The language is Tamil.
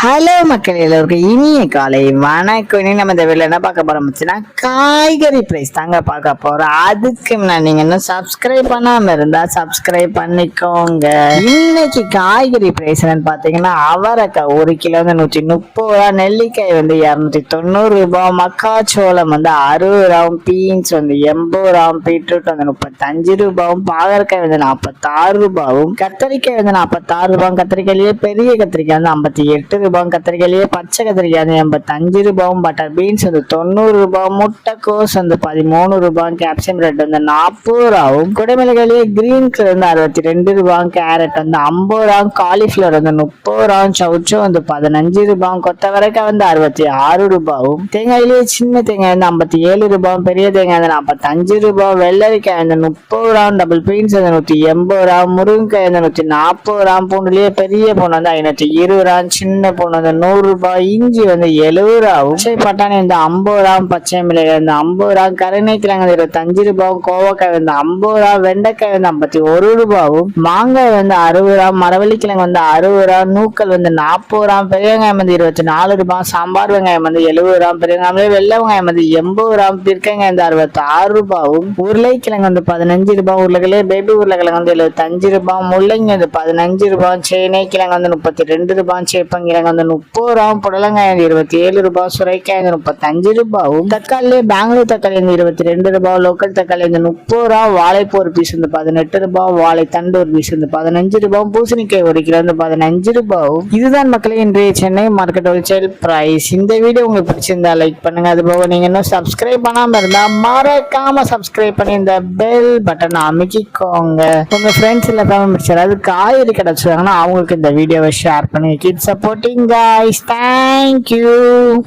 ஹலோ மக்கள் எல்லோருக்கும் இனிய காலை வணக்கம். இனி நம்ம இந்த வீடியோல என்ன பார்க்க போறோம்னா காய்கறி பிரைஸ் தாங்க பார்க்க போறோம். அதுக்கு நீங்க இன்னும் சப்ஸ்கிரைப் பண்ணாம இருந்தா சப்ஸ்கிரைப் பண்ணிக்கோங்க. இன்னைக்கு காய்கறி பிரைஸ் என்னன்னு பாத்தீங்கன்னா அவரைக்காய் 1 கிலோ வந்து 130 ரூபா, நெல்லிக்காய் வந்து 290 ரூபாய், மக்காச்சோளம் வந்து 60 ரூபாய், பீன்ஸ் வந்து 80 ரூபாய், பீட்ரூட் வந்து 35 ரூபாயும், பாகற்காய் வந்து 46 ரூபாயும், கத்திரிக்காய் வந்து 46 ரூபாய், கத்திரிக்காயிலேயே பெரிய கத்திரிக்காய் வந்து 58 ரூபாய், கத்திரிக்காயிலேயே பச்சை கத்திரிக்காய் வந்து 85 ரூபாயும், பட்டர் பீன்ஸ் வந்து 90 ரூபாய், முட்டைக்கோஸ் வந்து 13 ரூபாய், கேப்சியம் ரெட் வந்து 40 ரூபாயும், குடைமிளகாயிலேயே கிரீன் கலர் வந்து 62 ரூபாய், கேரட் வந்து 50 ரூபாய், காலிஃபிளவர் வந்து 30 ரூபாய், சவுச்சோ வந்து 15 ரூபாய், கொத்தவரைக்காய் வந்து 66 ரூபாயும், தேங்காயிலேயே சின்ன தேங்காய் வந்து 57 ரூபாய், பெரிய தேங்காய் வந்து 45 ரூபாய், வெள்ளரிக்காய் வந்து 30 ரூபாய், டபுள் பீன்ஸ் வந்து 180 ரூபாய், முருங்கைக்காய் வந்து 140 ரூபாய், பூண்டுலேயே பெரிய பூண்டு வந்து 520 ரூபாய், சின்ன பூண்டு வந்து 100 ரூபாய், இஞ்சி வந்து 70 ரூபாய், பட்டாணி வந்து 50 ரூபாய், பச்சை மிளகாய் வந்து 50 ரூபாய், கருணைக்கிழங்கு வந்து 25 ரூபாய், கோவக்காய் வந்து 50 ரூபாய், வெண்டைக்காய் வந்து 51 ரூபாயும், மாங்காய் வந்து 60 ரூபாய், மரவள்ளிக்கிழங்கு வந்து 60 ரூபாய், நூக்கல் வந்து 40 ரூபாய், பெரிய வெங்காயம் வந்து 24 ரூபாய், சாம்பார் வெங்காயம் வந்து 70 ரூபாய், பெரிய வெங்காயம் வெள்ளை வெங்காயம் வந்து 80 ரூபாய், பிற்காய் வந்து 66 ரூபாயும், உருளைக்கிழங்கு வந்து 15 ரூபாய், உருளைக்கிழங்கு பேபி உருளைக்கிழங்கு வந்து 75 ரூபாய், முள்ளங்கி வந்து 15 ரூபாய், சேனை கிழங்கு வந்து 32 ரூபாய், சேப்பங்கிழங்கு வந்து 30 ரூபாய், புடலங்காய் வந்து 27 ரூபாய், சுரைக்காய் வந்து 35 ரூபாயும், தக்காளியே பெங்களூர் தக்காளி வந்து 22 ரூபாய், லோக்கல் தக்காளி வந்து 30 ரூபாய், வாழைப்பூ ஒரு பீஸ் வந்து 18 ரூபாய், வாழை தண்டு ஒரு பீஸ் வந்து 15 ரூபாய், பூசணிக்காய் 1 கிலோ வந்து 15 ரூபாயும். இதுதான் மக்களே இன்றைய சென்னை மார்க்கெட் ஹோல்சேல் பிரைஸ். இந்த வீடியோ உங்களுக்கு பிடிச்சிருந்தா லைக் பண்ணுங்க. அது போக நீங்க இன்னும் சப்ஸ்கிரைப் பண்ணாம இருந்தா மறக்காம சப்ஸ்கிரைப் பண்ணி இந்த பெல் பட்டன் அமைக்கிக்கோங்க. உங்க ஃப்ரெண்ட்ஸ் இல்ல ஃபேமிலி அது காய்கறி கடை வச்சிருக்காங்கன்னா அவங்களுக்கு இந்த வீடியோவை ஷேர் பண்ணி keep supporting guys. Thank you.